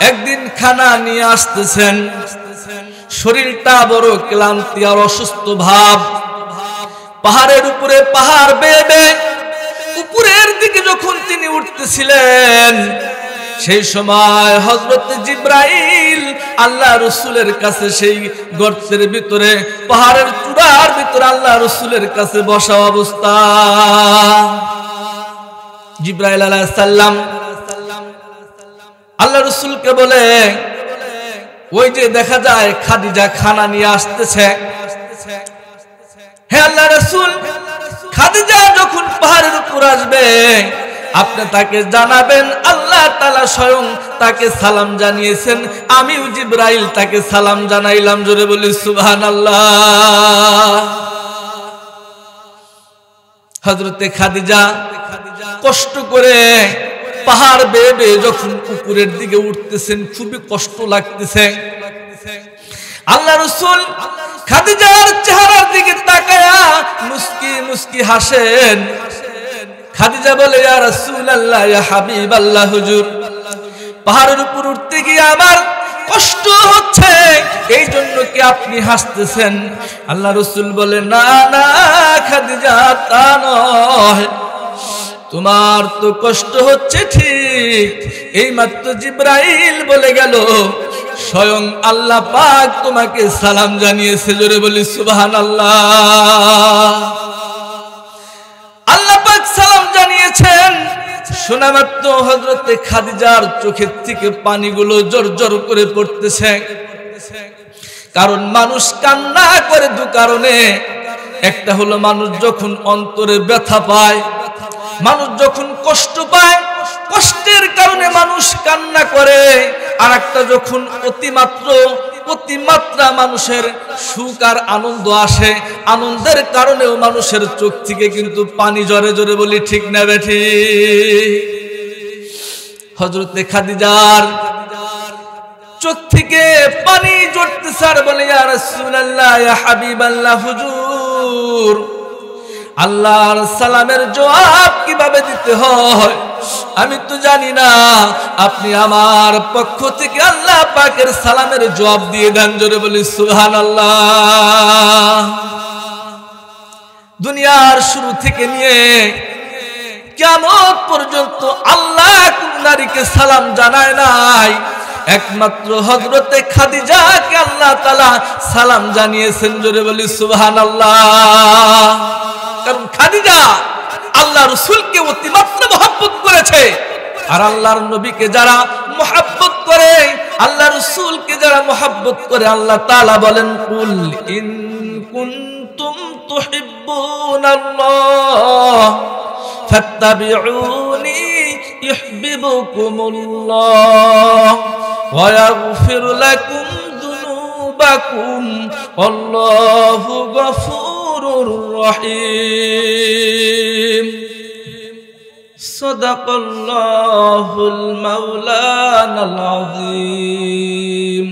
একদিন খানা নিয়ে আসতেছেন, শরীরটা বড় ক্লান্তি আর অসুস্থ ভাব। পাহাড়ের উপরে পাহাড় বেয়ে বেয়ে উপরের দিকে যখন তিনি উঠতেছিলেন, সেই সময় হযরত জিবরাইল আল্লাহ রাসূলের কাছে সেই গর্তের ভিতরে, পাহাড়ের চূড়ার ভিতরে আল্লাহ রাসূলের কাছে বসা অবস্থা। জিবরাইল আলাইহিস সালাম আল্লাহ রাসূলকে বলে, ওই যে দেখা যায় খাদিজা খানা নিয়ে আসতেছে। হে আল্লাহ রাসূল, খাদিজা যখন পাহাড়ের উপর আসবে আপনি তাকে জানাবেন আল্লাহ তাআলা স্বয়ং তাকে সালাম জানিয়েছেন, আমিও জিবরাইল তাকে সালাম জানাইলাম। জোরে বলি সুবহানাল্লাহ। হযরতে খাদিজা কষ্ট করে পাহাড় বেয়ে বেয়ে যখন উপরের দিকে উঠতেছেন, খুবই কষ্ট লাগতেছে। আল্লাহ রাসূল খাদিজার চেহারার দিকে তাকায়া মুস্কি মুস্কি হাসেন। খাদিজা বলে, ইয়া রাসূলুল্লাহ, ইয়া হাবিবাল্লাহ, হুজুর পাহাড়ের উপর উঠতে গিয়ে আমার কষ্ট হচ্ছে, এই জন্য কি আপনি হাসতেছেন? আল্লাহ রাসূল বলে, না না খাদিজা, তা নয়, তোমার তো কষ্ট হচ্ছে ঠিক, এইমাত্র জিবরাইল বলে গেল স্বয়ং আল্লাহ পাক তোমাকে সালাম জানিয়েছে। জোরে বলি সুবহানাল্লাহ। আল্লাহ পাক সালাম জানিয়েছেন। শোনা মাত্র হযরতে খাদিজার চোখের থেকে পানিগুলো জোর জোর করে পড়তেছে। কারণ মানুষ কান্না করে দু কারণে। একটা হলো মানুষ যখন অন্তরে ব্যথা পায়, মানুষ যখন কষ্ট পায়, কষ্টের কারণে মানুষ কান্না করে। আর একটা যখন অতিমাত্রা মানুষের সুখ আর আনন্দ আসে, আনন্দের কারণেও মানুষের চোখ থেকে কিন্তু পানি ঝরে। জোরে বলি ঠিক না বেঠি? হযরতে খাদিজার চোখ থেকে পানি ঝরতেছে আর বলে, ইয়া রাসূলুল্লাহ, ইয়া হাবিবাল্লাহ, হুজুর আল্লাহর সালামের জবাব কিভাবে দিতে হয় আমি তো জানি না, আপনি আমার পক্ষ থেকে আল্লাহ পাকের সালামের জবাব দিয়ে দেন। জোরে বলি সুবহানাল্লাহ। দুনিয়ার শুরু থেকে নিয়ে কিয়ামত পর্যন্ত আল্লাহ কোন নারীকে সালাম জানায় নাই, একমাত্র হযরতে খাদিজাকে আল্লাহ তাআলা সালাম জানিয়েছেন। জোরে বলি সুবহানাল্লাহ। কারণ খাদিজা আল্লাহ রাসূলকে অতিমাত্রা মহব্বত করেছে। আর আল্লাহর নবীকে যারা মহব্বত করে, আল্লাহ রাসূলকে যারা মহব্বত করে, আল্লাহ তাআলা বলেন, কুল ইন কুনতুম তুহিব্বুনাল্লাহ ফাত্তাবিউনি ইউহিব্বুকুমুল্লাহ ওয়া ইয়াগফির লাকুম যুনুবাকুম আল্লাহু গফুরুর রহিম। সাদাকাল্লাহুল মাওলানাল আযীম।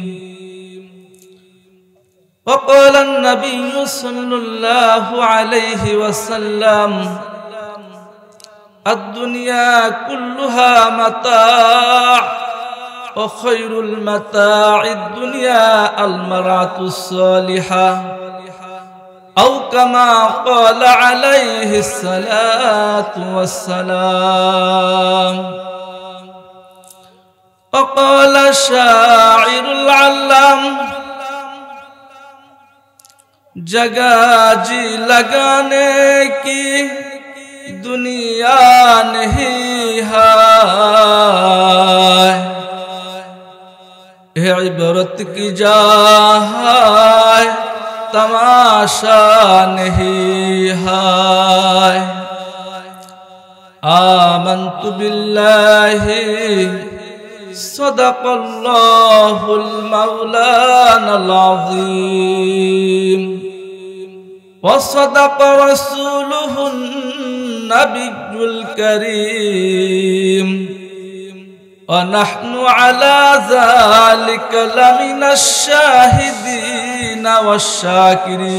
وقال النبي صلى الله عليه وسلم الدنيا كلها متاع وخير المتاع الدنيا المرأة الصالحة أو كما قال عليه الصلاة والسلام. وقال الشاعر العلام जगह जी लगाने की दुनिया नहीं है, इबरत की जगह तमाशा नहीं है। आमन्तु बिल्लाहि सदक़ल्लाहुल मौलानाल अज़ीम व सदक़ रसूलुहुन नबियुल करीम व नहनु अला ज़ालिका लमिनश शाहिदीन वश्शाकिरीन।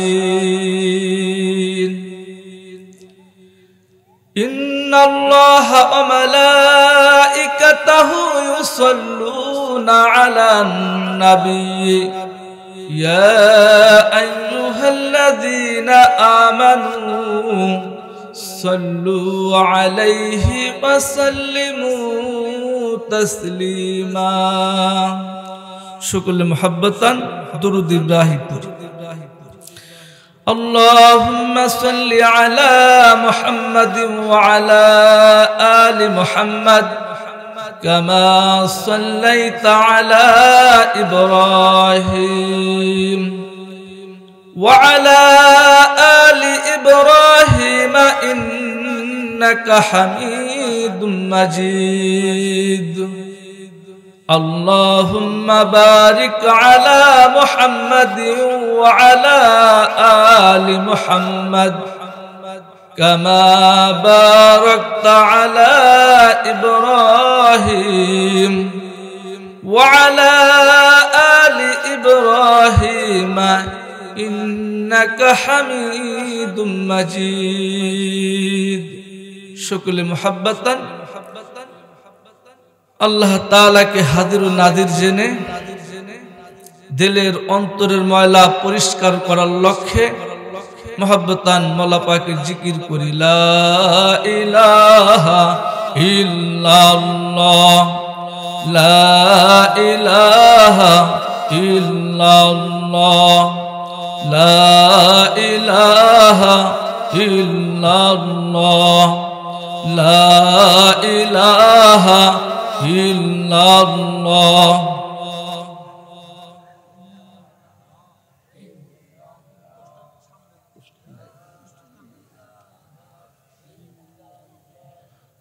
इन्नल्लाह व मलाइकतहु युसल्लून على النبي يا أيها الذين آمنوا صلوا عليه وسلموا تسليما شكل محبة درود إبراهيم اللهم صل على محمد وعلى آل محمد كما صليت على إبراهيم وعلى آل إبراهيم إنك حميد مجيد اللهم بارك على محمد وعلى آل محمد كما باركت على إبراهيم وعلى آل إبراهيم إنك حميد مجيد شكل محبة আল্লাহ তাআলাকে হাজির ও নাজির জেনে দিলের অন্তরের ময়লা পরিষ্কার করার লক্ষ্যে মহব্বতান মওলা পাকের জিকির করি লা ইলাহা ইল্লাল্লাহ লা ইলাহা ইল্লাল্লাহ লা ইলাহা ইল্লাল্লাহ লা ইলাহা ইল্লাল্লাহ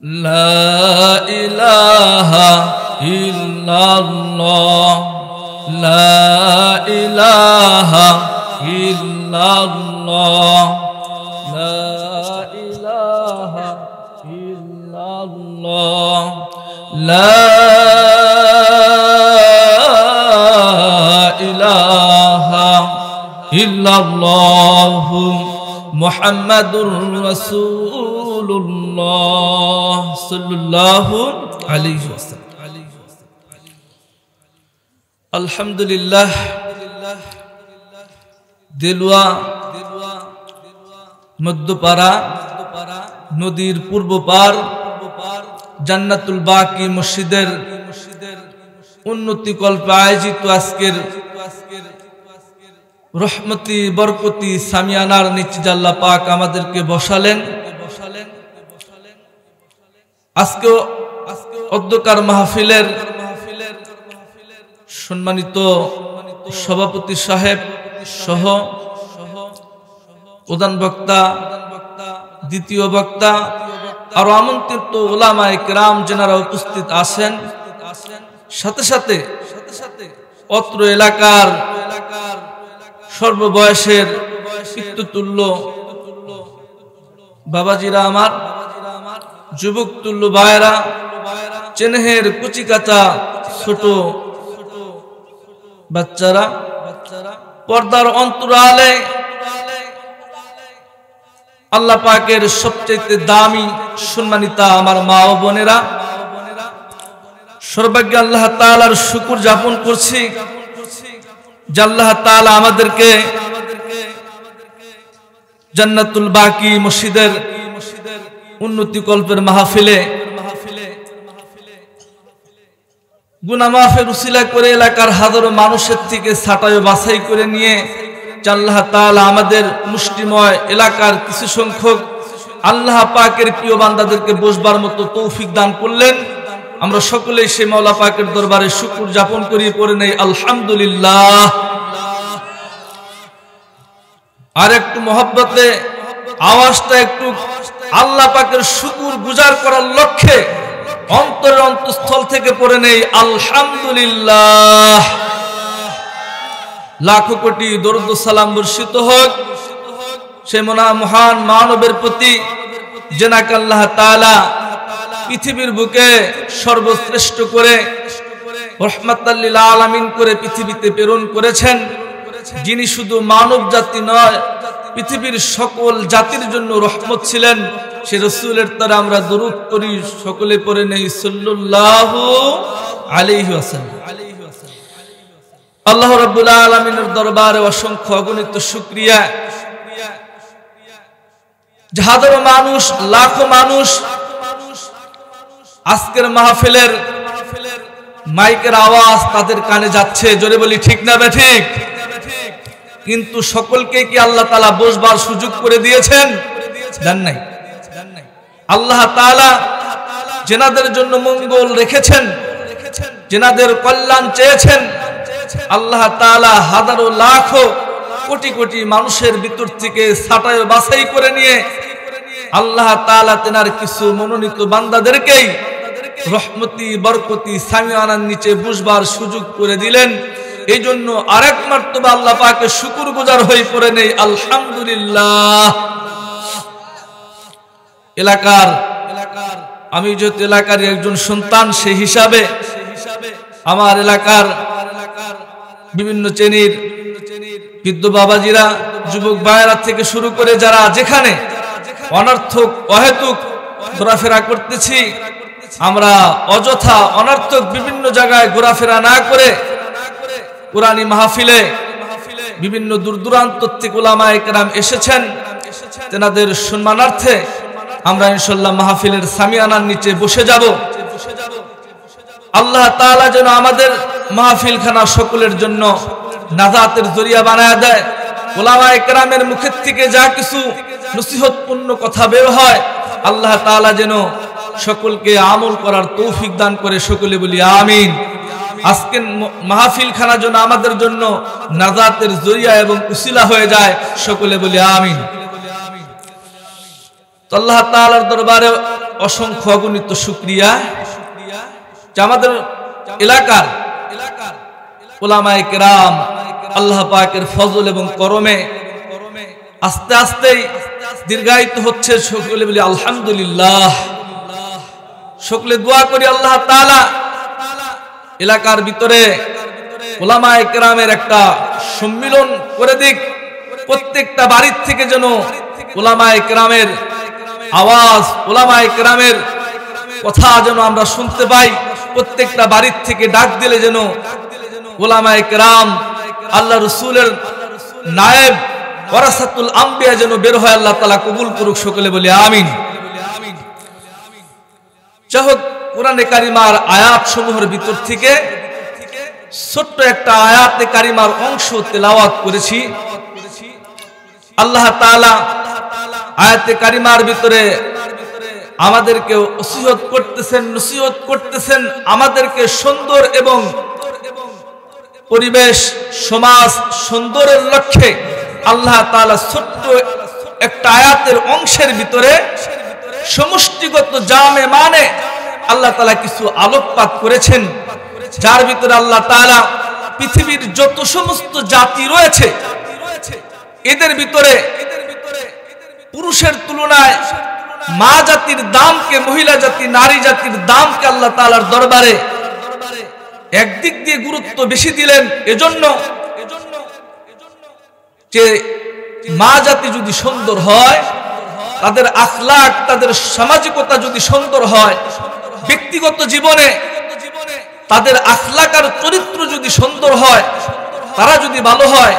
লা ইলাহা ইল্লাল্লাহ লা ইলাহা ইল্লাল্লাহ লা ইলাহা ইল্লাল্লাহ لا إله إلا الله محمد رسول الله صلى الله عليه وسلم الحمد لله দিলওয়া মধ্যপাড়া নদীর পূর্ব পার জান্নাতুল বাকি মসজিদের উন্নতি কল্পে আয়োজিত আজকের রহমতি বরকতি সামিয়ানার নিচে আল্লাহ পাক আমাদেরকে বসালেন আজকে অধ্যকার মাহফিলের সম্মানিত সভাপতি সাহেব সহ প্রধান বক্তা দ্বিতীয় বক্তা আর আমন্ত্রিত উলামায়ে কেরাম যারা উপস্থিত আছেন সাথে সাথে অত্র এলাকার সর্ববয়সের পিতৃতুল্য বাবাজিরা আমার যুবক তুল্য ভাইরা চেনেহের কুচিকাচা ছোট বাচ্চারা পর্দার অন্তরালে আল্লাহ পাকের সবচেয়ে দামি সম্মানিতা আমার মা ও বোনেরা সর্বজ্ঞ আল্লাহ তাআলার শুকর যাপন করছি যে আল্লাহ তাআলা আমাদেরকে জান্নাতুল বাকি মসজিদের উন্নতি কল্পের মাহফিলে গুনাহ মাফের উসিলা করে এলাকার হাজারো মানুষের থেকে ছাঁটাই বাছাই করে নিয়ে আল্লাহ তাআলা আমাদের মুষ্টিময় এলাকার কিছু সংখ্যক আল্লাহ পাকের প্রিয় বান্দাদেরকে বসবার মতো তৌফিক দান করলেন আমরা সকলেই সেই মাওলা পাকের দরবারে শুকর যাপন করি পড়ে নেই আলহামদুলিল্লাহ আর একটু মহব্বতে আওয়াজটা একটু আল্লাহ পাকের শুকর গুজার করার লক্ষ্যে অন্তরের অন্তঃস্থল থেকে পড়ে নেই আলহামদুলিল্লাহ লাখো কোটি দরুদ ও সালাম বর্ষিত হোক সেই মহান মানবের প্রতি যেনাকে আল্লাহ তাআলা পৃথিবীর বুকে সর্বশ্রেষ্ঠ করে রহমাতাল লিল আলামিন করে পৃথিবীতে প্রেরণ করেছেন যিনি শুধু মানব জাতি নয় পৃথিবীর সকল জাতির জন্য রহমত ছিলেন সেই রাসূলের তারা আমরা দরুদ করি সকলে পড়ে নেই সাল্লাল্লাহু আলাইহি ওয়াসাল্লাম আল্লাহ রাব্বুল আলামিনের দরবারে অসংখ্য অগণিত শুকরিয়া যে হাজারো মানুষ, লাখো মানুষ আজকের মাহফিলের মাইকের আওয়াজ তাদের কানে যাচ্ছে। জোরে বলি ঠিক না বেঠিক? কিন্তু সকলকে কি আল্লাহ তাআলা বসবার সুযোগ করে দিয়েছেন? দেন নাই। আল্লাহ তাআলা যেনাদের জন্য মঙ্গল রেখেছেন, যেনাদের কল্যাণ চেয়েছেন, আল্লাহ তাআলা হাজারো লাখো কোটি কোটি মানুষের ভিতর থেকে ছাঁটাই বাছাই করে নিয়ে আল্লাহ তাআলা তেনার কিছু মনোনীত বান্দাদেরকেই রহমতি বরকতি সামিয়ানার নিচে বসবার সুযোগ করে দিলেন। এই জন্য আরেক মার্তবা আল্লাহ পাকের শুকরগুজার হয়ে পড়ে নেই আলহামদুলিল্লাহ। এলাকার আমি যেহেতু এলাকার একজন সন্তান, সেই হিসাবে আমার এলাকার বিভিন্ন শ্রেণীর বৃদ্ধ বাবাজিরা, যুবক ভাইয়েরা থেকে শুরু করে যারা যেখানে অনর্থক অহেতুক ঘোরাফেরা করতেছি, আমরা অযথা অনর্থক বিভিন্ন জায়গায় ঘোরাফেরা না করে কুরআনী মাহফিলে বিভিন্ন দূর দূরান্ত থেকে উলামায়ে কেরাম এসেছেন, তেনাদের সম্মানার্থে আমরা ইনশাআল্লাহ মাহফিলের সামিয়ানার নিচে বসে যাব। আল্লাহ তাআলা যেন আমাদের মাহফিলখানা সকলের জন্য নাজাতের জরিয়া বানায় দেয়। উলামায়ে কেরামের মুখের থেকে যা কিছু নসিহতপূর্ণ কথা বের হয়, আল্লাহ তাআলা যেন সকলকে আমল করার তৌফিক দান করে। সকলে বলি আমিন। আজকের মাহফিলখানা যেন আমাদের জন্য নাজাতের জরিয়া এবং উসিলা হয়ে যায়। সকলে বলি আমিন। তো আল্লাহ তাআলার দরবারে অসংখ্য অগণিত শুকরিয়া যে আমাদের এলাকার উলামায়ে কেরাম আল্লাহ পাকের ফজল এবং করমে আস্তে আস্তেই দীর্ঘায়িত হচ্ছে। সকলে বলি আলহামদুলিল্লাহ। সকলে দোয়া করি আল্লাহ তাআলা এলাকার ভিতরে উলামায়ে কেরামের একটা সম্মিলন করে দিক। প্রত্যেকটা বাড়ির থেকে যেন উলামায়ে কেরামের আওয়াজ, উলামায়ে কেরামের কথা যেন আমরা শুনতে পাই। প্রত্যেকটা বাড়ির থেকে ডাক দিলে যেন উলামায়ে কেরাম আল্লাহ রাসূলের নায়েব ওয়ারাসাতুল আম্বিয়া যেন বের হয়। আল্লাহ তাআলা কবুল করুক। সকলে বলি আমিন। যাই হোক, কোরআনে কারিমার আয়াত সমূহের ভিতর থেকে ছোট্ট একটা আয়াতে কারিমার অংশ তেলাওয়াত করেছি। আল্লাহ তাআলা আয়াতে কারিমার ভিতরে আমাদেরকে ওসিয়ত করতেছেন, নসিহত করতেছেন, আমাদেরকে সুন্দর এবং পরিবেশ সমাজ সুন্দরের লক্ষ্যে আল্লাহ তাআলা ছোট্ট একটা আয়াতের অংশের ভিতরে সমষ্টিগত জামে মানে আল্লাহ তাআলা কিছু আলোকপাত করেছেন, যার ভিতরে আল্লাহ তাআলা পৃথিবীর যত সমস্ত জাতি রয়েছে এদের ভিতরে পুরুষের তুলনায় মা জাতির দামকে, মহিলা জাতি, নারী জাতির দামকে আল্লাহ তাআলার দরবারে একদিক দিয়ে গুরুত্ব বেশি দিলেন। এজন্য যে মা জাতি যদি সুন্দর হয়, তাদের আখলাক, তাদের সামাজিকতা যদি সুন্দর হয়, ব্যক্তিগত জীবনে তাদের আখলাক আর চরিত্র যদি সুন্দর হয়, তারা যদি ভালো হয়,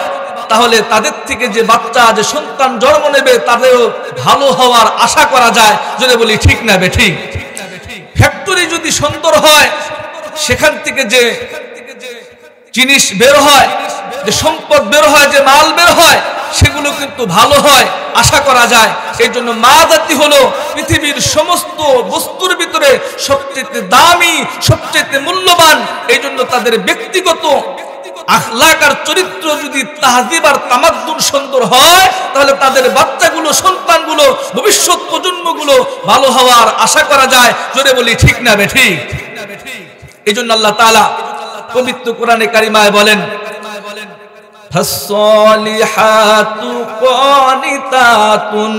তাহলে তাদের থেকে যে বাচ্চা, যে সন্তান জন্ম নেবে তাদেরও ভালো হওয়ার আশা করা যায়। যদি বলি ঠিক না বেঠিক? ফ্যাক্টরি যদি সুন্দর হয়, সেখান থেকে যে জিনিস বের হয়, যে সম্পদ বের হয়, যে মাল বের হয়, সেগুলো কিন্তু ভালো হয়, আশা করা যায়। এই জন্য মা জাতি হলো পৃথিবীর সমস্ত বস্তুর ভিতরে সবচেয়ে দামি, সবচেয়ে মূল্যবান। এই জন্য তাদের ব্যক্তিগত আখলাক আর চরিত্র যদি তাহজিব আর তামাদ্দুন সুন্দর হয়, তাহলে তাদের বাচ্চাগুলো, সন্তানগুলো, ভবিষ্যৎ প্রজন্মগুলো ভালো হওয়ার আশা করা যায়। জোরে বলি ঠিক না বেঠিক? এই জন্য আল্লাহ তাআলা পবিত্র কোরআনে কারিমায় বলেন, ফাসসালিহাতু কানিতাতুন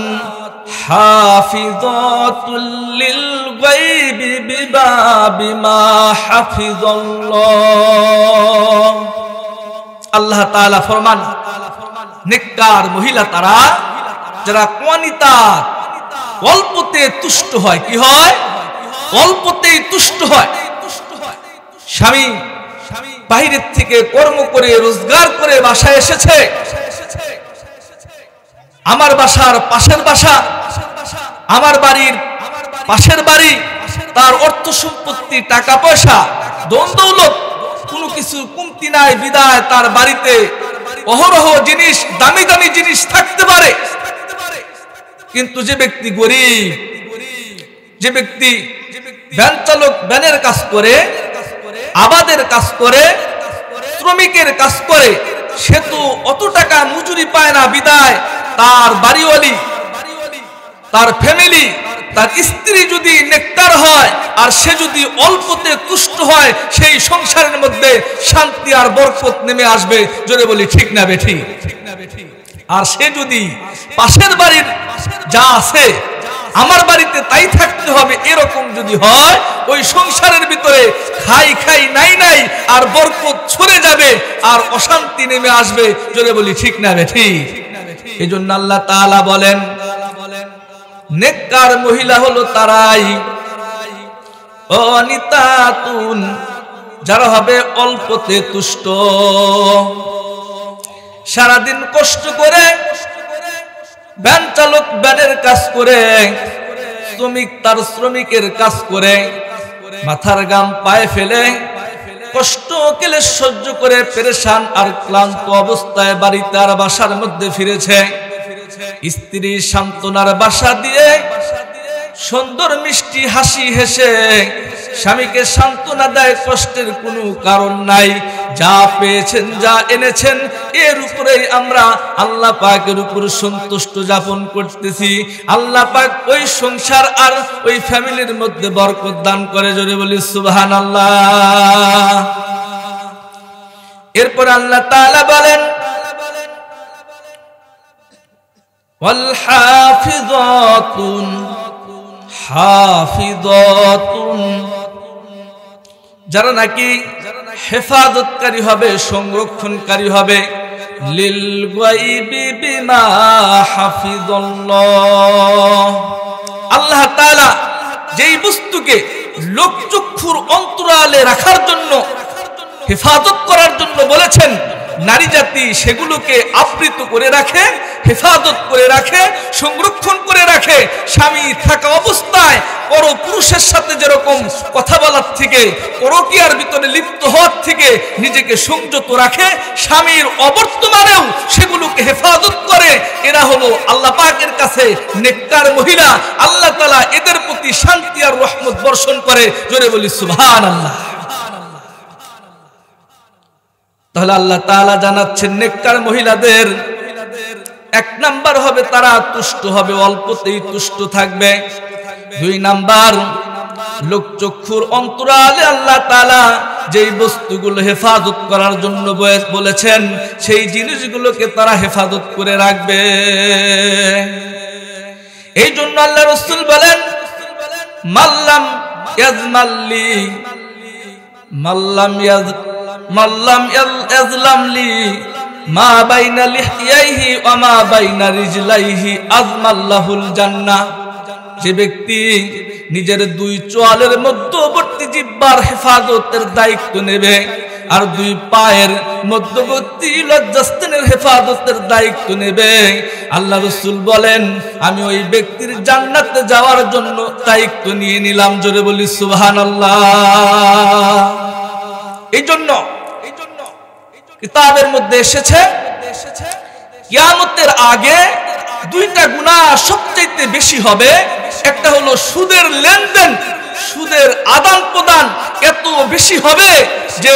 হাফিযাতুল লিল গায়বি বিমা হাফিজাল্লাহ। আল্লাহ তাআলা ফরমান, নেককার মহিলা তারা যারা কানিতাত, অল্পতে তুষ্ট হয়। কি হয়? অল্পতেই তুষ্ট হয়। স্বামী বাইরের থেকে কর্ম করে রোজগার করে বাসায় এসেছে, আমার বাসার পাশের বাসা, আমার বাড়ির পাশের বাড়ি, তার অর্থ সম্পত্তি, টাকা পয়সা, ধন দৌলত কোনো কিছু কমতি নাই বিদায় তার বাড়িতে অহরহ জিনিস, দামি দামি জিনিস থাকতে পারে। কিন্তু যে ব্যক্তি গরিব, যে ব্যক্তি ভ্যান চালক, ভ্যানের কাজ করে, আবাদের কাজ করে, শ্রমিকের কাজ করে, সে তো অত টাকা মজুরি পায় না বিদায় তার বাড়িওয়ালি, তার ফ্যামিলি, তার স্ত্রী যদি নেককার হয় আর সে যদি অল্পতে তুষ্ট হয়, সেই সংসারের মধ্যে শান্তি আর বরকত নেমে আসবে। জোরে বলি ঠিক না বেঠি? আর সে যদি পাশের বাড়ির যা আছে আমার বাড়িতে তাই থাকতে হবে, এরকম যদি হয়, ওই সংসারের ভিতরে খাই খাই নাই নাই আর বরকত ছড়ে যাবে আর অশান্তি নেমে আসবে। জোরে বলি ঠিক না বেঠি? এই জন্য আল্লাহ তাআলা বলেন, নেককার মহিলা হলো তারাই, অনিতাতুন, যারা হবে অল্পতে তুষ্ট, সারাদিন কষ্ট করে, ভ্যান চালক ভ্যানের কাজ করে, শ্রমিক তার শ্রমিকের কাজ করে, মাথার ঘাম পায়ে ফেলে কষ্ট ক্লেশ সহ্য করে পেরেশান আর ক্লান্ত অবস্থায় বাড়িতে আর বাসার মধ্যে ফিরেছে। স্ত্রী সান্ত্বনার বাসা দিয়ে সুন্দর মিষ্টি হাসি হেসে স্বামীকে সান্ত্বনা দেয়, কষ্টের কোনো কারণ নাই, যা পেয়েছেন, যা এনেছেন, এর উপরেই আমরা আল্লাহ পাকের উপর সন্তুষ্ট যাপন করতেছি। আল্লাহ পাক ওই সংসার আর ওই ফ্যামিলির মধ্যে বরকত দান করে। জোরে বলি সুবহানাল্লাহ। এরপর আল্লাহ তাআলা বলেন, ওয়াল হাফিযাতুন হাফিযাতুন, যারা নাকি হেফাজতকারী হবে, সংরক্ষণকারী হবে, লিল গায়বি বিমা হাফিজাল্লাহ। আল্লাহ তাআলা যেই বস্তুকে লোকচক্ষুর অন্তরালে রাখার জন্য, হেফাজত করার জন্য বলেছেন, নারী জাতি সেগুলোকে আবৃত করে রাখে, হেফাজত করে রাখে, সংরক্ষণ করে রাখে। স্বামী থাকা অবস্থায় পরপুরুষের সাথে যেরকম কথা বলার থেকে, পরকীয়ার ভিতরে লিপ্ত হওয়ার থেকে নিজেকে সংযত রাখে, স্বামীর অবর্তমানেও সেগুলোকে হেফাজত করে। এরা হলো আল্লাহ পাকের কাছে নেককার মহিলা। আল্লাহ তাআলা এদের প্রতি শান্তি আর রহমত বর্ষণ করে। জোরে বলি সুবহানাল্লাহ। তাহলে আল্লাহ তাআলা জানাচ্ছেন, নেককার মহিলাদের এক নাম্বার হবে তারা তুষ্ট হবে, অল্পতেই তুষ্ট থাকবে। দুই নাম্বার, লোকচক্ষুর অন্তরালে আল্লাহ তাআলা যেই বস্তুগুলো হেফাজত করার জন্য বলেছেন, সেই জিনিসগুলোকে তারা হেফাজত করে রাখবে। এই জন্য আল্লাহ রাসূল বলেন, মাল্লাম ইয়াজমাল্লি মাল্লাম ইয়াজলামলি মা বাইনা লিহইয়াইহি ওয়া মা বাইনা রিজলাইহি আযমাল্লাহুল জান্নাহ। যে ব্যক্তি নিজের দুই চোয়ালের মধ্যবর্তী জিহ্বার হেফাজতের দায়িত্ব নেবে আর দুই পায়ের মধ্যবর্তী লজ্জাস্থানের হেফাজতের দায়িত্ব নেবে, আল্লাহ রাসূল বলেন, আমি ওই ব্যক্তির জান্নাতে যাওয়ার জন্য দায়িত্ব নিয়ে নিলাম। জোরে বলি সুবহানাল্লাহ। এই জন্য কিতাবের মধ্যে এসেছে, কিয়ামতের আগে দুইটা গুনাহ সবচেয়ে বেশি হবে। একটা হলো সুদের লেনদেন, সুদের আদান প্রদান এত বেশি হবে যে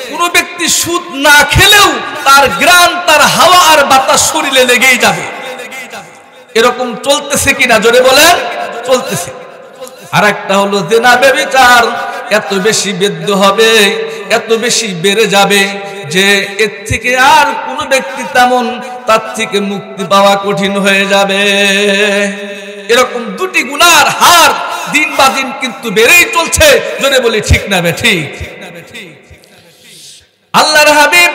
কোন ব্যক্তি সুদ না খেলেও তার গ্রাম, তার হাওয়া আর বাতাস শরীরে লেগেই যাবে। এরকম চলতেছে কিনা জোরে বলেন? চলতেছে। আর একটা হলো জিনা, ব্যভিচার এত বেশি বেদ্য হবে, এত বেশি বেড়ে যাবে যে এর থেকে আর কোন ব্যক্তি তেমন তার থেকে মুক্তি পাওয়া কঠিন হয়ে যাবে। এরকম দুটি গুনার হার দিন বা দিন কিন্তু বেড়েই চলছে। জোরে বলি ঠিক না বেঠিক? আল্লাহর হাবিব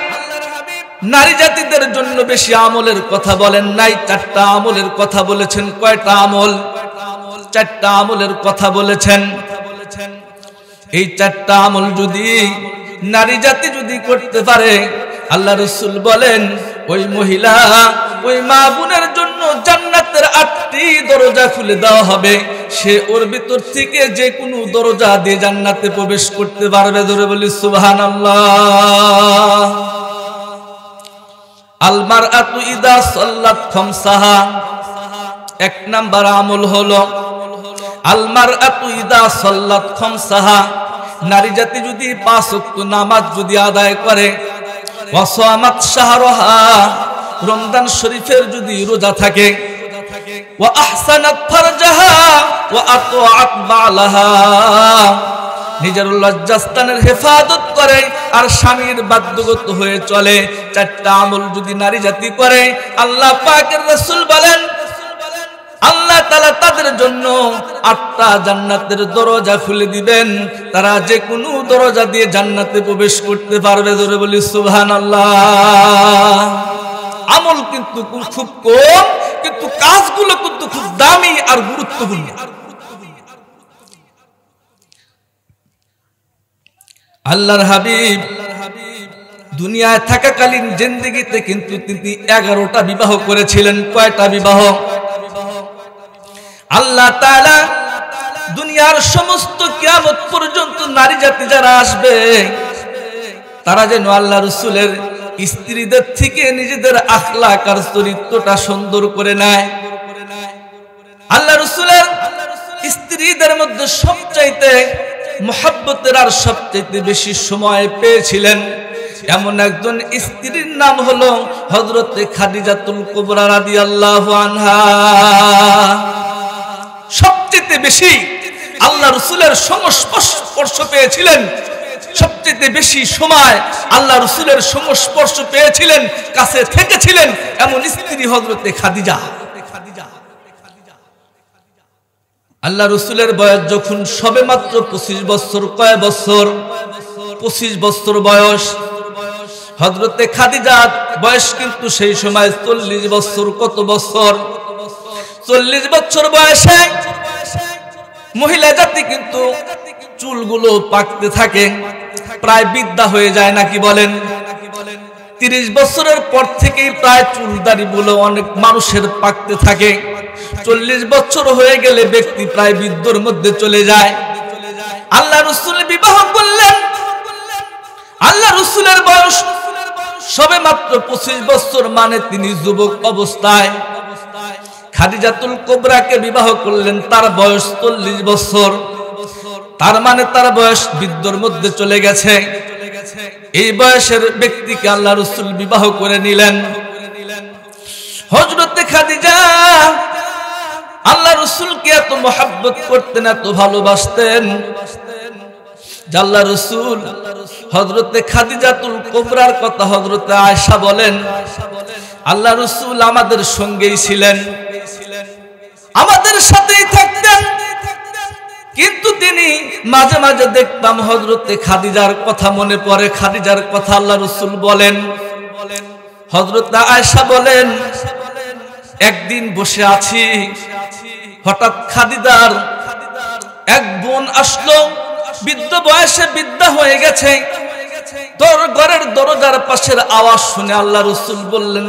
নারী জাতিদের জন্য বেশি আমলের কথা বলেন নাই, চারটা আমলের কথা বলেছেন। কয়টা আমল? চারটা আমলের কথা বলেছেন। এই চারটা আমল যদি নারী জাতি যদি করতে পারে, আল্লাহ রাসূল বলেন ওই মহিলা, ওই মা বোনের জন্য জান্নাতের 8টি দরজা খুলে দেওয়া হবে। সে ওর ভিতর থেকে যে কোনো দরজা দিয়ে জান্নাতে প্রবেশ করতে পারবে। ধরে বলি সুবহানাল্লাহ। আল মারআতু ইদা সাল্লাত খামসাহা, 1 নাম্বার আমল হলো আল মারআতু ইদা সাল্লাত খামসাহা, নারী জাতি যদি 5 ওয়াক্ত নামাজ যদি আদায় করে, ওয়া সামাত শাহরাহা, রমজান শরীফের যদি রোজা থাকে, ওয়া আহসানাত ফারজাহা ওয়া আতাআত বালাহা, নিজের লজ্জাস্থানের হেফাজত করে আর স্বামীর বাধ্যগত হয়ে চলে, 4টা আমল যদি নারী জাতি করে, আল্লাহ পাকের রাসূল বলেন আল্লাহ তাআলা তাদের জন্য 8টা জান্নাতের দরজা খুলে দিবেন। তারা যে কোনো দরজা দিয়ে জান্নাতে প্রবেশ করতে পারবে। জোরে বলি সুবহানাল্লাহ। আমল কিন্তু খুব কম, কিন্তু কাজগুলো কিন্তু খুব দামি আর গুরুত্বপূর্ণ। আল্লাহর হাবিব দুনিয়ায় থাকাকালীন জিন্দেগিতে কিন্তু তিনি 11টা বিবাহ করেছিলেন। কয়টা বিবাহ? আল্লাহ তাআলা দুনিয়ার সমস্ত কিয়ামত পর্যন্ত নারী জাতি যারা আসবে, তারা যেন আল্লাহ রাসূলের স্ত্রীদের থেকে নিজেদের আখলাক আর চরিত্রটা সুন্দর করে নেয়। আল্লাহ রাসূলের স্ত্রীদের মধ্যে সবচাইতে মুহাব্বতের আর সবচাইতে বেশি সময় পেয়েছিলেন এমন একজন স্ত্রীর নাম হলো হযরতে খাদিজাতুল কুবরা রাদিয়াল্লাহু আনহা। সবচেয়ে বেশি আল্লাহ রাসূলের সংস্পর্শ পেয়েছিলেন, সবচেয়ে বেশি সময় আল্লাহ রাসূলের সংস্পর্শ পেয়েছিলেন, কাছে থেকেছিলেন এমন স্ত্রী হযরতে খাদিজা। আল্লাহ রাসূলের বয়স যখন সবেমাত্র 25 বছর। কয় বছর? 25 বছর বয়স। হযরতে খাদিজার বয়স কিন্তু সেই সময় 40 বছর। কত বছর? 40 বছর বয়সে মহিলা জাতি কিন্তু চুলগুলো পাকতে থাকে, প্রায় বৃদ্ধা হয়ে যায় নাকি বলেন? 30 বছরের পর থেকেই প্রায় চুল দাড়িগুলো অনেক মানুষের পাকতে থাকে। 40 বছর হয়ে গেলে ব্যক্তি প্রায় বৃদ্ধর মধ্যে চলে যায়। আল্লাহ রাসূল বিবাহ করলেন। আল্লাহ রাসূলের বয়স সবেমাত্র 25 বছর, মানে তিনি যুবক অবস্থায় খাদিজাতুল কুবরাকে বিবাহ করলেন। তার বয়স 40 বছর, তার মানে তার বয়স বৃদ্ধর মধ্যে চলে গেছে। এই বয়সের ব্যক্তিকে আল্লাহ রাসূল বিবাহ করে নিলেন। হযরতে খাদিজা আল্লাহ রাসূলকে এত মহব্বত করতেন, এত ভালোবাসতেন, আল্লাহ রাসূল হযরতে খাদিজাতুল কুবরার কথা হযরতে আয়েশা বলেন, আল্লাহ রাসূল আমাদের সঙ্গেই ছিলেন, আমাদের সাথেই থাকতেন, কিন্তু তিনি মাঝে মাঝে দেখতাম হযরতে খাদিজার কথা মনে পড়ে। খাদিজার কথা আল্লাহ রাসূল বলেন, হযরতে আয়েশা বলেন, একদিন বসে আছি, হঠাৎ খাদিজার এক বোন আসলো, বৃদ্ধ বয়সে বৃদ্ধা হয়ে গেছে। তোর ঘরের দরজার পাশের আওয়াজ শুনে আল্লাহ রাসূল বললেন,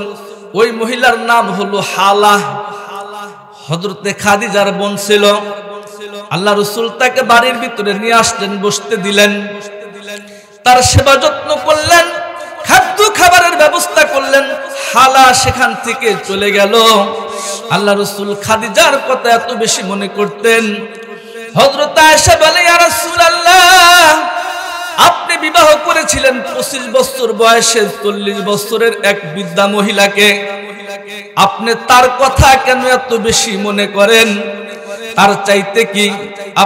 ওই মহিলার নাম হলো হালা, হযরতে খাদিজার বোন ছিল। আল্লাহ রাসূল তাকে বাড়ির ভিতরে নিয়ে আসলেন, বসতে দিলেন, তার সেবা যত্ন করলেন, খাদ্য খাবারের ব্যবস্থা করলেন। হালা সেখান থেকে চলে গেল। আল্লাহ রাসূল খাদিজার কথা এত বেশি মনে করতেন। হযরত আয়েশা বলে, ইয়া রাসূলুল্লাহ, আপনি বিবাহ করেছিলেন 25 বছর বয়সে 40 বছরের এক বৃদ্ধা মহিলাকে, আপনি তার কথা কেন এত বেশি মনে করেন? তার চাইতে কি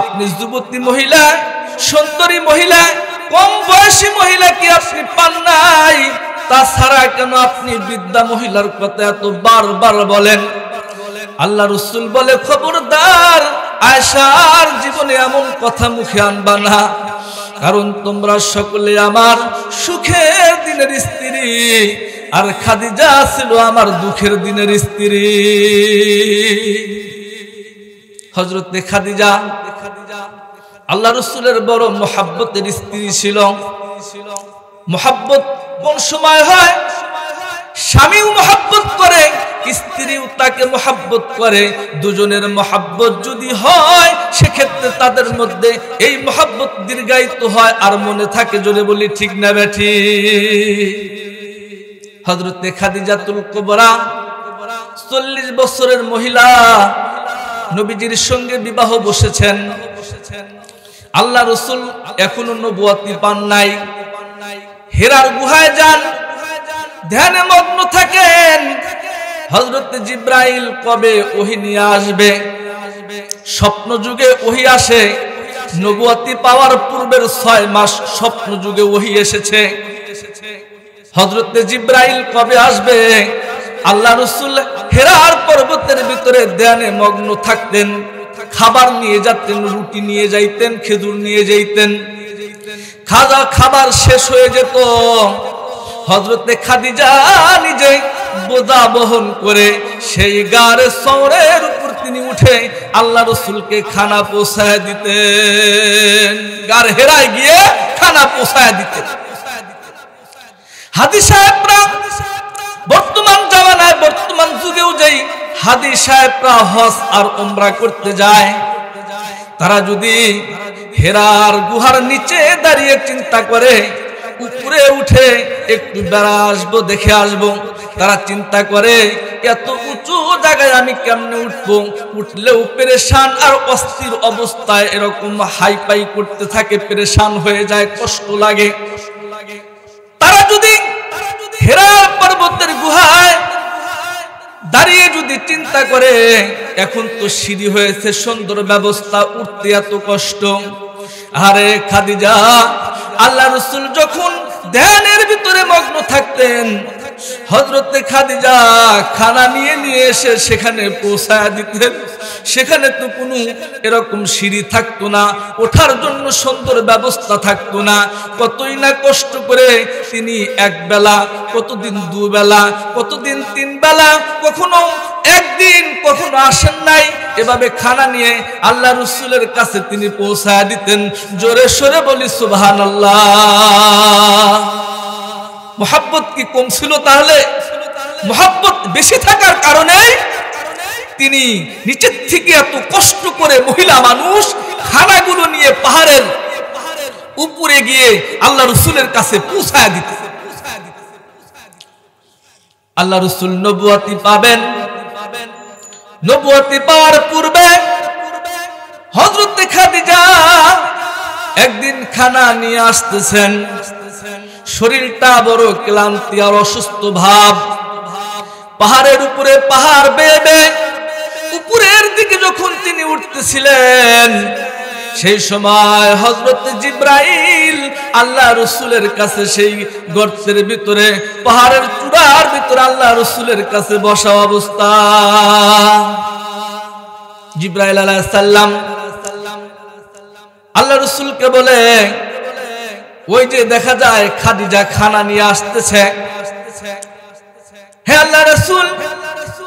আপনি যুবতী মহিলা, সুন্দরী মহিলা, কম বয়সী মহিলা কি আপনি পান নাই? তাছাড়া কেন আপনি বৃদ্ধা মহিলার কথা এত বারবার বলেন? আল্লাহ রাসূল বলে, খবরদার, আয়েশার জীবনে এমন কথা মুখে আনবা না, কারণ তোমরা সকলে আমার সুখের দিনের স্ত্রী, আর খাদিজা ছিল আমার দুঃখের দিনের স্ত্রী। হযরতে খাদিজা আল্লাহ রাসূলের বড় মুহাব্বতের স্ত্রী ছিল। মোহাব্বত কোন সময় হয়? স্বামীও মোহাব্বত করে, স্ত্রীও তাকে মোহাব্বত করে। দুজনের মোহাব্বত যদি হয় সেক্ষেত্রে তাদের মধ্যে এই মোহাব্বত দীর্ঘায়িত হয় আর মনে থাকে। জোরে বলি ঠিক না বেঠি? হযরতে খাদিজাতুল কুবরা 40 বছরের মহিলা নবীজির সঙ্গে বিবাহ বসেছেন। আল্লাহ রাসূল এখনো নবুয়তি পান নাই। হেরার গুহায় যান, ধ্যানে মগ্ন থাকেন। হযরত জিবরাইল কবে ওহী নিয়ে আসবে? স্বপ্ন যুগে ওহী আসে। নবুয়তি পাওয়ার পূর্বের 6 মাস স্বপ্ন যুগে ওহী এসেছে। হযরত জিবরাইল কবে আসবে? আল্লাহ রাসূল হেরার পর্বতের ভিতরে ধ্যানে মগ্ন থাকতেন। খাবার নিয়ে যেতেন, রুটি নিয়ে যাইতেন, খেজুর নিয়ে যাইতেন। খাবার শেষ হয়ে যেত। হযরতে খাদিজা নিজে বোঝা বহন করে সেই গারে সওরের উপর তিনি উঠে আল্লাহ রাসূলকে খানা পৌঁছায় দিতেন। গার হেরায় গিয়ে খানা পৌঁছায় দিতেন। হাদি সাহেবরা বর্তমান জামানায়, বর্তমান যুগেও যেই হাদি সাহেবরা হজ আর উমরা করতে যায়, তারা যদি হেরার গুহার নিচে দাঁড়িয়ে চিন্তা করে উপরে উঠে একটু বেড়া আসবো, দেখে আসবো, তারা চিন্তা করে এত উঁচু জায়গায় আমি কেমনে উঠবো? উঠলেও পেরেশান আর অস্থির অবস্থায় এরকম হাইপাই করতে থাকে, পেরেশান হয়ে যায়, কষ্ট লাগে। তারা যদি হেরা পর্বতের গুহায় দাঁড়িয়ে যদি চিন্তা করে এখন তো সিঁড়ি হয়েছে, সুন্দর ব্যবস্থা, উঠতে এত কষ্ট। আরে খাদিজা, আল্লাহ রাসূল যখন ধ্যানের ভিতরে মগ্ন থাকতেন, হযরতে খাদিজা খানা নিয়ে এসে সেখানে পৌঁছায় দিতেন। সেখানে তো কোনো এরকম সিঁড়ি থাকতো না, ওঠার জন্য সুন্দর ব্যবস্থা থাকতো না। কতই না কষ্ট করে তিনি এক বেলা, কতদিন 2 বেলা, কতদিন 3 বেলা, কখনো একদিন, কখনো আসেন নাই, এভাবে খানা নিয়ে আল্লাহ রাসূলের কাছে তিনি পৌঁছায় দিতেন। জোরে সোরে বলি সুবহানাল্লাহ। মোহাব্বত কি কম ছিল তাহলে? মোহাব্বত বেশি থাকার কারণে তিনি নিচের থেকে এত কষ্ট করে মহিলা মানুষ খানাগুলো নিয়ে পাহাড়ের উপরে গিয়ে আল্লাহ রাসূলের কাছে পৌঁছায় দিতেন। আল্লাহ রাসূল নবুয়তি পাবেন। নবুয়তি পাওয়ার পূর্বে হযরতে খাদিজা একদিন খানা নিয়ে আসতেছেন। শরীরটা বড় ক্লান্তি আর অসুস্থ ভাব। পাহাড়ের উপরে পাহাড় বেয়ে বেয়ে উপরের দিকে যখন তিনি উঠতেছিলেন, সেই সময় হযরত জিবরাইল আল্লাহ রাসূলের কাছে সেই গর্তের ভিতরে, পাহাড়ের চূড়ার ভিতরে আল্লাহ রাসূলের কাছে বসা অবস্থা। জিবরাইল আলাইহিস সালাম আল্লাহ রাসূলকে বলে, ওই যে দেখা যায় খাদিজা খানা নিয়ে আসতেছে। হে আল্লাহ রাসূল,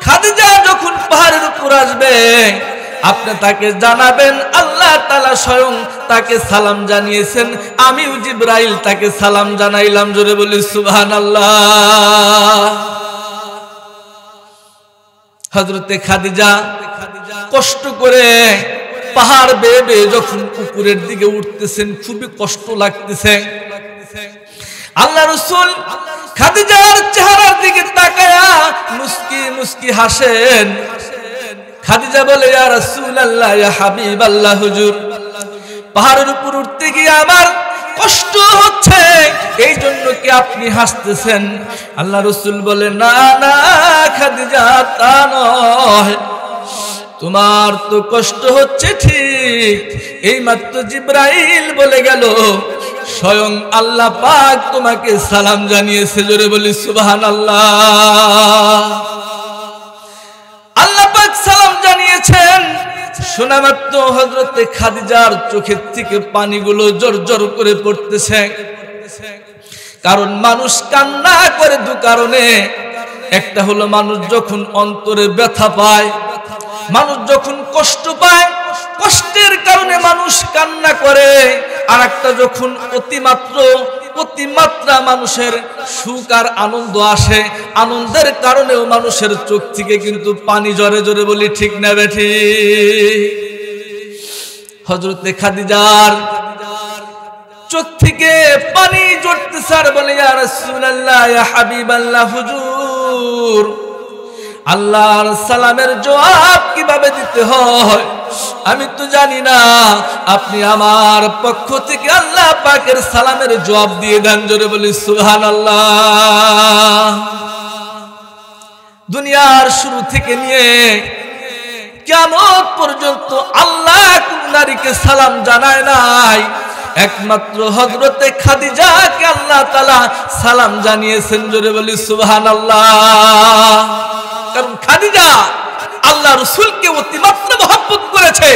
খাদিজা যখন পাহাড়ের উপর আসবে আপনি তাকে জানাবেন আল্লাহ তাআলা স্বয়ং তাকে সালাম জানিয়েছেন, আমিও জিবরাইল তাকে সালাম জানাইলাম। জোরে বলি সুবহানাল্লাহ। হযরতে খাদিজা কষ্ট করে পাহাড় বেয়ে বেয়ে যখন উপরের দিকে উঠতেছেন, খুবই কষ্ট লাগতেছে। আল্লাহ রাসূল খাদিজার চেহারার দিকে তাকায়া মুস্কি মুস্কি হাসেন। খাদিজা বলে, ইয়া রাসূলুল্লাহ, ইয়া হাবিবাল্লাহ, হুজুর, পাহাড়ের উপর উঠতে গিয়ে আমার কষ্ট হচ্ছে, এই জন্য কি আপনি হাসতেছেন? আল্লাহ রাসূল বলে, না না খাদিজা, তা নয়, তোমার তো কষ্ট হচ্ছে ঠিক, এইমাত্র জিবরাইল বলে গেল স্বয়ং আল্লাহ পাক তোমাকে সালাম জানিয়েছে। জোরে বলি সুবহানাল্লাহ। আল্লাহ পাক সালাম জানিয়েছেন। শোনা মাত্র হযরতে খাদিজার চোখের থেকে পানিগুলো জোর জোর করে পড়তেছে। কারণ মানুষ কান্না করে দু কারণে। একটা হলো মানুষ যখন অন্তরে ব্যথা পায়, মানুষ যখন কষ্ট পায়, কষ্টের কারণে মানুষ কান্না করে। আর একটা যখন অতিমাত্র অতিমাত্রা মানুষের সুখ আর আনন্দ আসে, আনন্দের কারণেও মানুষের চোখ থেকে কিন্তু পানি জরে জরে, বলি ঠিক না বেঠি? হযরতে খাদিজার চোখ থেকে পানি ঝরতেছে আর বলে, ইয়া রাসূলুল্লাহ, ইয়া হাবিবাল্লাহ, হুজুর, আল্লাহর সালামের জবাব কিভাবে দিতে হয় আমি তো জানি না, আপনি আমার পক্ষ থেকে আল্লাহ পাকের সালামের জবাব দিয়ে দেন। জোরে বলি সুবহানাল্লাহ। দুনিয়ার শুরু থেকে নিয়ে কিয়ামত পর্যন্ত আল্লাহ কোন নারীকে সালাম জানায় নাই, একমাত্র হযরতে খাদিজাকে আল্লাহ তাআলা সালাম জানিয়েছেন। জোরে বলি সুবহানাল্লাহ। কারণ খাদিজা আল্লাহ রাসূলকে অতিমাত্রা মহব্বত করেছে,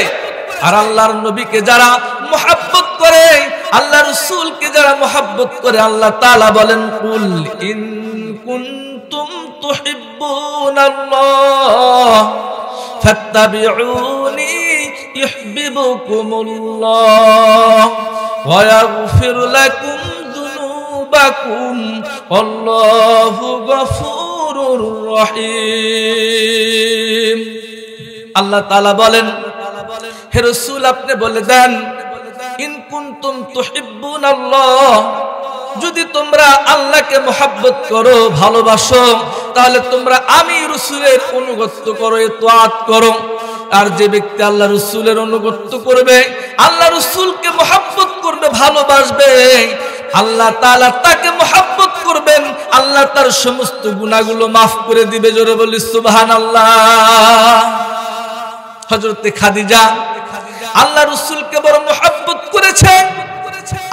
আর আল্লাহর নবীকে যারা মহব্বত করে, আল্লাহ রাসূলকে যারা মহব্বত করে, আল্লাহ তাআলা বলেন, কুল ইন কুনতুম তুহিব্বুনাল্লাহ ফাত্তাবিউনি ইউহিব্বুকুমুল্লাহ ওয়া ইয়াগফির লাকুম যুনুবাকুম আল্লাহু গফুরুর রহিম। আল্লাহ তাআলা বলেন, হে রাসূল, আপনি বলে দেন, ইন কুনতুম তুহিব্বুনাল্লাহ, যদি তোমরা আল্লাহকে মহব্বত করো, ভালোবাসো, তাহলে তোমরা আমি রাসূলের অনুগত্য করো, ইতাআত করো। আর যে ব্যক্তি আল্লাহ রাসূলের অনুগত্য করবে, আল্লাহ রাসূলকে মহব্বত করবে, ভালোবাসবে, আল্লাহ তাআলা তাকে মহব্বত করবেন, আল্লাহ তার সমস্ত গুনাহগুলো মাফ করে দিবে। জোরে বলি সুবহানাল্লাহ। হযরতে খাদিজা আল্লাহ রাসূলকে বড় মহব্বত করেছে,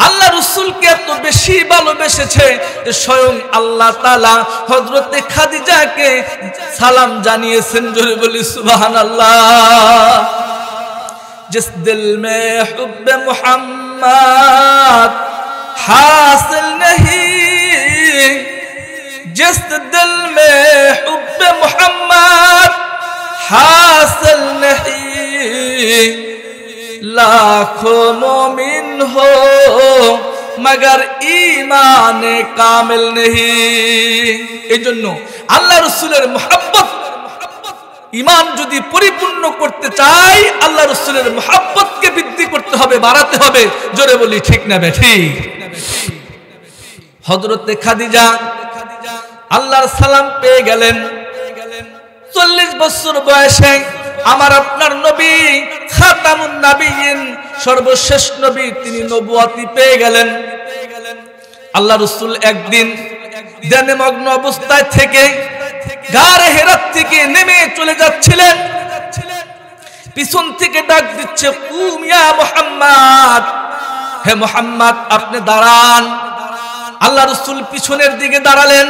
আল্লাহ রাসূলকে এত বেশি ভালোবেসেছে যে স্বয়ং আল্লাহ তাআলা হযরতে খাদিজাকে সালাম জানিয়েছেন। জোরে বলি সুবহানাল্লাহ। जिस दिल में हुब्ब मोहम्मद हासिल नहीं, जिस दिल में हुब्ब मोहम्मद हासिल नहीं, लाखों मोमिन हो मगर ईमान कामिल नहीं। এই জন্য আল্লাহ রাসূলের মহব্বত, ঈমান যদি পরিপূর্ণ করতে চাই, আল্লাহ রাসূলের মহব্বতকে বৃদ্ধি করতে হবে, বাড়াতে হবে। জোরে বলি ঠিক না বেঠিক? হযরতে খাদিজা আল্লাহর সালাম পেয়ে গেলেন। 40 বছর বয়সে আমার আপনার নবী খাতামুন নবিয়্যিন, সর্বশেষ নবী, তিনি নবুয়তি পেয়ে গেলেন। আল্লাহ রাসূল একদিন ধ্যানে মগ্ন অবস্থায় থেকে গারে হেরাত থেকে নেমে চলে যাচ্ছিলেন। পিছন থেকে ডাক দিচ্ছে, কুম ইয়া মুহাম্মদ, হে মুহাম্মদ, আপনি দাঁড়ান। আল্লাহ রাসূল পিছনের দিকে দাঁড়ালেন।